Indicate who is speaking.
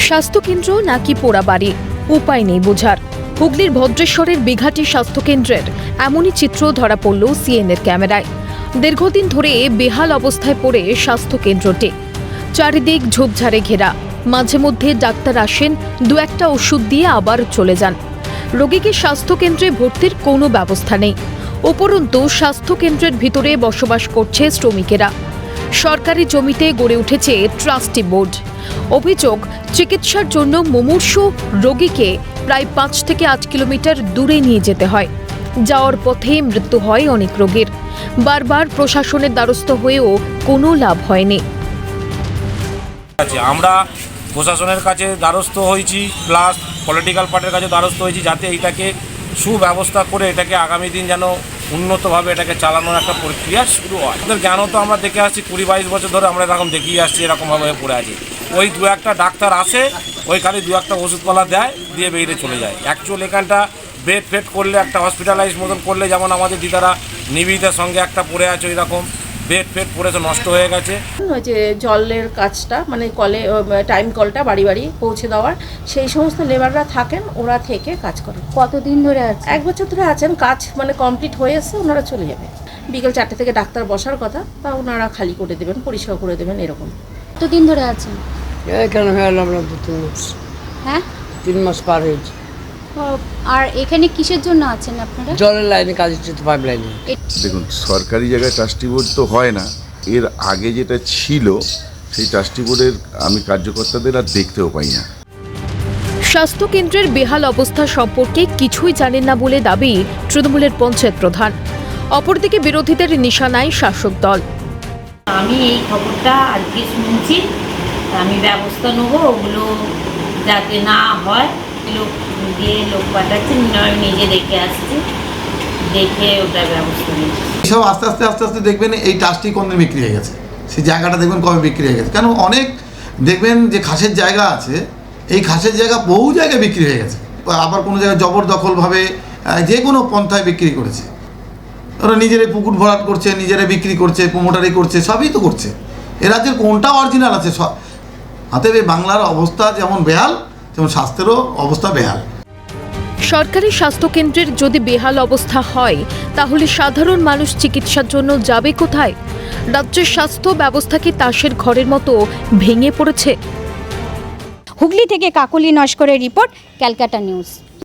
Speaker 1: স্বাস্থ্যকেন্দ্র নাকি পোড়াবাড়ি, উপায় নেই বোঝার। হুগলির ভদ্রেশ্বরের বিঘাটি স্বাস্থ্যকেন্দ্রের এমনই চিত্র ধরা পড়ল সিএনএর ক্যামেরায়। দীর্ঘদিন ধরে বেহাল অবস্থায় পড়ে স্বাস্থ্যকেন্দ্রটি। চারিদিক ঝোপঝাড়ে ঘেরা, মাঝে মধ্যে ডাক্তার আসেন, দু একটা ওষুধ দিয়ে আবার চলে যান। রোগীকে স্বাস্থ্যকেন্দ্রে ভর্তির কোনো ব্যবস্থা নেই। উপরন্তু স্বাস্থ্যকেন্দ্রের ভিতরে বসবাস করছে শ্রমিকেরা। সরকারি জমিতে গড়ে উঠেছে ট্রাস্টি বোর্ড। অভিযোগ, চিকিৎসার জন্য মুমূর্ষু রোগীকে প্রায় 5 থেকে 8 কিলোমিটার দূরে নিয়ে যেতে হয়। যাওয়ার পথে মৃত্যু হয় অনেক রোগীর। বারবার প্রশাসনের দ্বারস্থ হয়েও কোনো লাভ হয়নি।
Speaker 2: আমরা প্রশাসনের কাছে দ্বারস্থ হয়েছি, প্লাস পলিটিক্যাল পার্টির কাছে দ্বারস্থ হয়েছি, যাতে এইটাকে সুব্যবস্থা করে এটাকে আগামী দিন যেন উন্নতভাবে এটাকে চালানোর একটা প্রক্রিয়া শুরু হয়। আমাদের জ্ঞানও তো আমরা দেখে আসছি, 20-22 বছর ধরে আমরা এরকম দেখিয়ে আসছি, এরকমভাবে পড়ে আছি। ওই দু একটা ডাক্তার আসে, ওই খালি দু একটা ওষুধপালা দেয়, দিয়ে বেরিয়ে চলে যায়। অ্যাকচুয়াল এখানটা বেড ফেড করলে, একটা হসপিটালাইজ মতন করলে, যেমন আমাদের দিদারা নিবিড়ের সঙ্গে একটা পড়ে আছে, ওই রকম বেড ফেড পড়েছে, নষ্ট হয়ে গেছে।
Speaker 3: ওই যে জলের কাজটা, মানে কলে টাইম কলটা বাড়ি বাড়ি পৌঁছে দেওয়ার, সেই সমস্ত লেবাররা থাকেন, ওরা থেকে কাজ করে।
Speaker 4: কতদিন ধরে আছে?
Speaker 3: 1 বছর ধরে আছেন, কাজ মানে কমপ্লিট হয়ে এসে ওনারা চলে যাবে। বিকেল 4টে থেকে ডাক্তার বসার কথা, তা ওনারা খালি করে দেবেন, পরিষ্কার করে দেবেন, এরকম।
Speaker 4: কতদিন ধরে আছেন?
Speaker 5: এখানে হয়ে গেল আমরা 2-3 মাস।
Speaker 4: হ্যাঁ,
Speaker 5: 3 মাস পার হয়েছে।
Speaker 4: আর এখানে কিসের জন্য আছেন আপনারা?
Speaker 5: জলের লাইনে কাজ হচ্ছে, তো পাইপ লাইনে।
Speaker 6: দেখুন, সরকারি জায়গায় ট্রাস্টি বোর্ড তো হয় না। এর আগে যেটা ছিল, সেই ট্রাস্টি বোর্ডের আমি কার্যকর্তাদের আর দেখতেও পাই না।
Speaker 1: স্বাস্থ্যকেন্দ্রের বেহাল অবস্থা সম্পর্কে কিছুই জানেন না বলে দাবি তৃণমূলের পঞ্চায়েত প্রধান। অপরদিকে বিরোধীদের নিশানায় শাসক দল।
Speaker 7: আমি এই খবরটা আজকে শুনছি, আমি ব্যবস্থা নেব, ওগুলো যাতে না হয়। লোক দিয়ে লোক পাঠাচ্ছি, আমি নিজে দেখে আসছি, দেখে ওটার ব্যবস্থা নিচ্ছি।
Speaker 8: এসব আস্তে আস্তে দেখবেন এই ট্রাস্টি কোন দিন বিক্রি হয়ে গেছে, সেই জায়গাটা দেখবেন কবে বিক্রি হয়ে গেছে। কেন অনেক দেখবেন যে খাসের জায়গা আছে, এই খাসের জায়গা বহু জায়গায় বিক্রি হয়ে গেছে। আবার কোনো জায়গায় জবরদখলভাবে যে কোনো পন্থায় বিক্রি করেছে। ওরা নিজেরাই পুকুর ভরাট করছে, নিজেরাই বিক্রি করছে, প্রমোটারি করছে, সবই তো করছে। এ রাজ্যের কোনটা অরিজিনাল আছে? অতএব বাংলার অবস্থা যেমন বেহাল, তেমন স্বাস্থ্যেরও অবস্থা বেহাল।
Speaker 1: সরকারি স্বাস্থ্যকেন্দ্রের যদি বেহাল অবস্থা হয়, তাহলে সাধারণ মানুষ চিকিৎসার জন্য যাবে কোথায়? রাজ্যের স্বাস্থ্য ব্যবস্থা কি তাসের ঘরের মতো ভেঙে পড়েছে?
Speaker 4: হুগলি থেকে কাকলি নস্করের রিপোর্ট, ক্যালকাটা নিউজ।